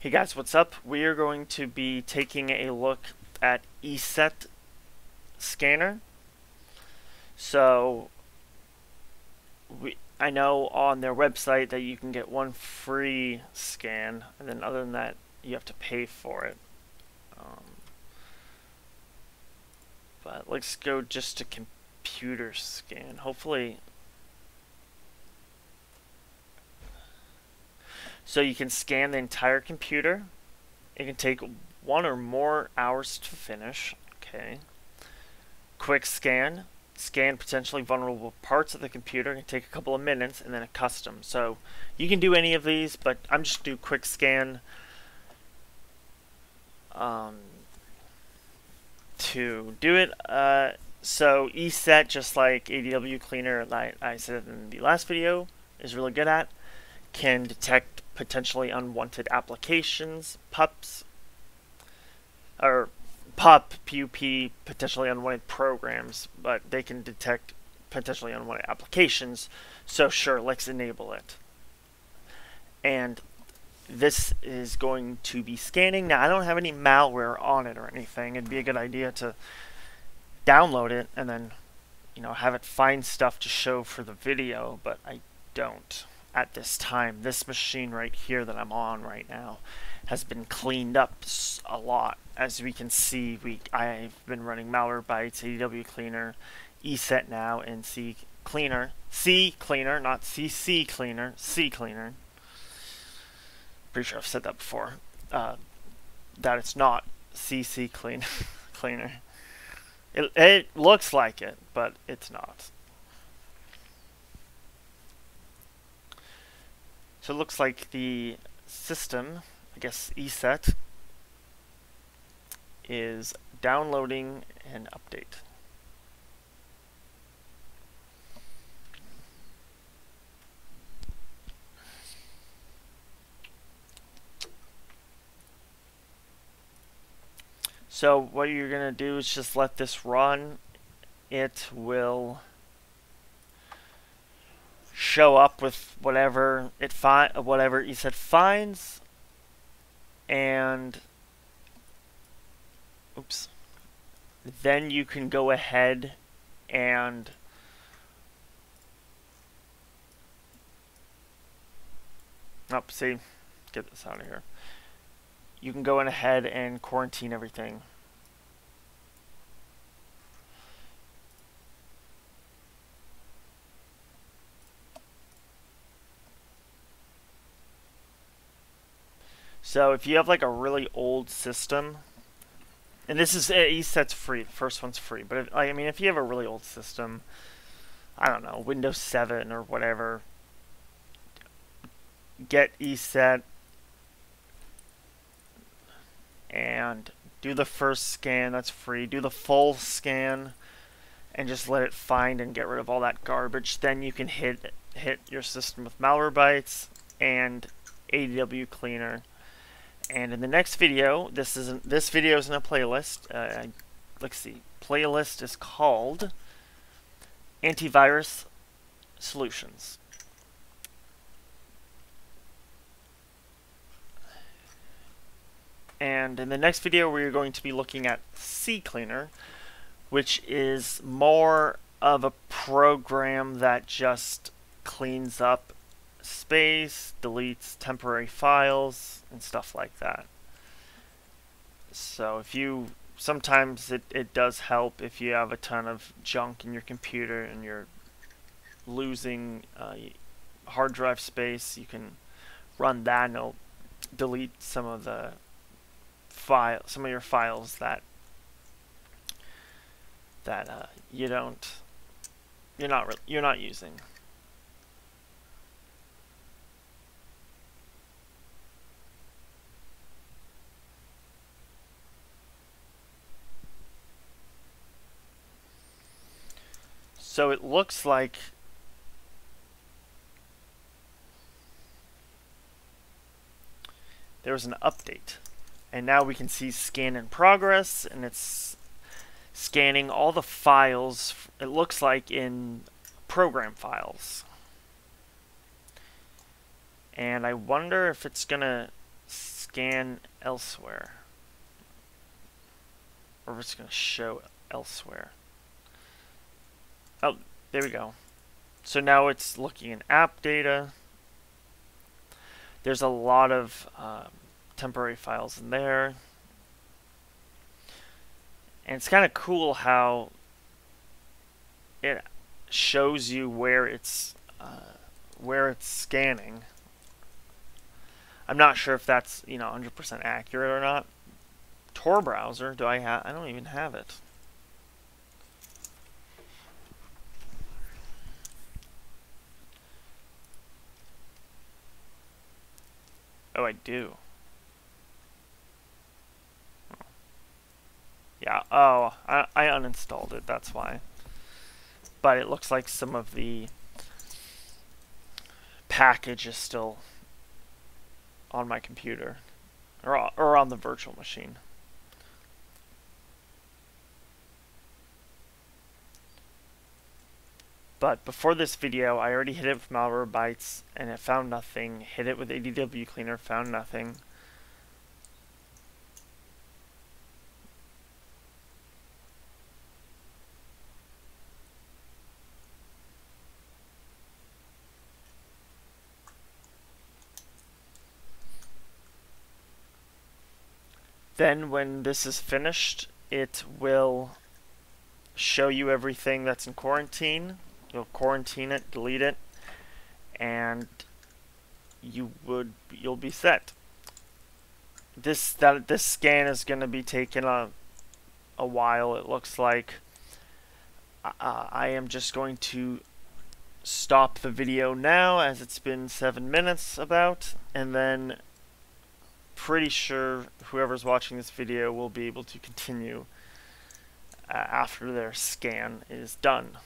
Hey guys, what's up? We are going to be taking a look at ESET scanner. So, I know on their website that you can get one free scan, and then other than that, you have to pay for it. But let's go just to computer scan. Hopefully, so you can scan the entire computer. It can take 1 or more hours to finish. Okay. Quick scan. Scan potentially vulnerable parts of the computer. It can take a couple of minutes, and then a custom. So you can do any of these, but I'm just going to do quick scan to do it. So ESET, just like ADW Cleaner, like I said in the last video, is really good at. Can detect potentially unwanted applications, PUP, potentially unwanted programs, but they can detect potentially unwanted applications. So sure, let's enable it. And this is going to be scanning. Now, I don't have any malware on it or anything. It'd be a good idea to download it and then, have it find stuff to show for the video, but I don't at this time. This machine right here that I'm on right now has been cleaned up a lot. As we can see, I've been running Malwarebytes, ADW Cleaner, ESET now, and C Cleaner, not CC Cleaner, C Cleaner. Pretty sure I've said that before. That it's not CC Cleaner. It looks like it, but it's not. So it looks like the system, I guess ESET, is downloading an update. So what you're going to do is just let this run. It will show up with whatever ESET finds, and then you can go ahead and get this out of here. You can go ahead and quarantine everything. So if you have like a really old system, and this is ESET's free, the first one's free, but if you have a really old system, I don't know, Windows 7 or whatever, get ESET and do the first scan, that's free. Do the full scan and just let it find and get rid of all that garbage. Then you can hit your system with Malwarebytes and ADW Cleaner. And in the next video, this video is in a playlist. Let's see. Playlist is called Antivirus Solutions. And in the next video, we're going to be looking at CCleaner, which is more of a program that just cleans up space, deletes temporary files, and stuff like that. So sometimes it does help if you have a ton of junk in your computer and you're losing hard drive space. You can run that and it'll delete some of your files that you're not using. So it looks like there was an update, and now we can see scan in progress, and it's scanning all the files, it looks like, in program files. And I wonder if it's gonna scan elsewhere. Or it's going to show elsewhere. Oh, there we go. So now it's looking in app data. There's a lot of temporary files in there. And it's kind of cool how it shows you where it's scanning. I'm not sure if that's 100% accurate or not. Tor browser, do I have? I don't even have it. Oh, I do. Yeah. Oh, I uninstalled it. That's why. But it looks like some of the package is still on my computer, or on the virtual machine. But before this video, I already hit it with Malwarebytes, and it found nothing. Hit it with ADW Cleaner, found nothing. Then when this is finished, it will show you everything that's in quarantine. You'll quarantine it, delete it, and you'll be set. This scan is going to be taking a while. It looks like I am just going to stop the video now, as it's been 7 minutes about, and then pretty sure whoever's watching this video will be able to continue after their scan is done.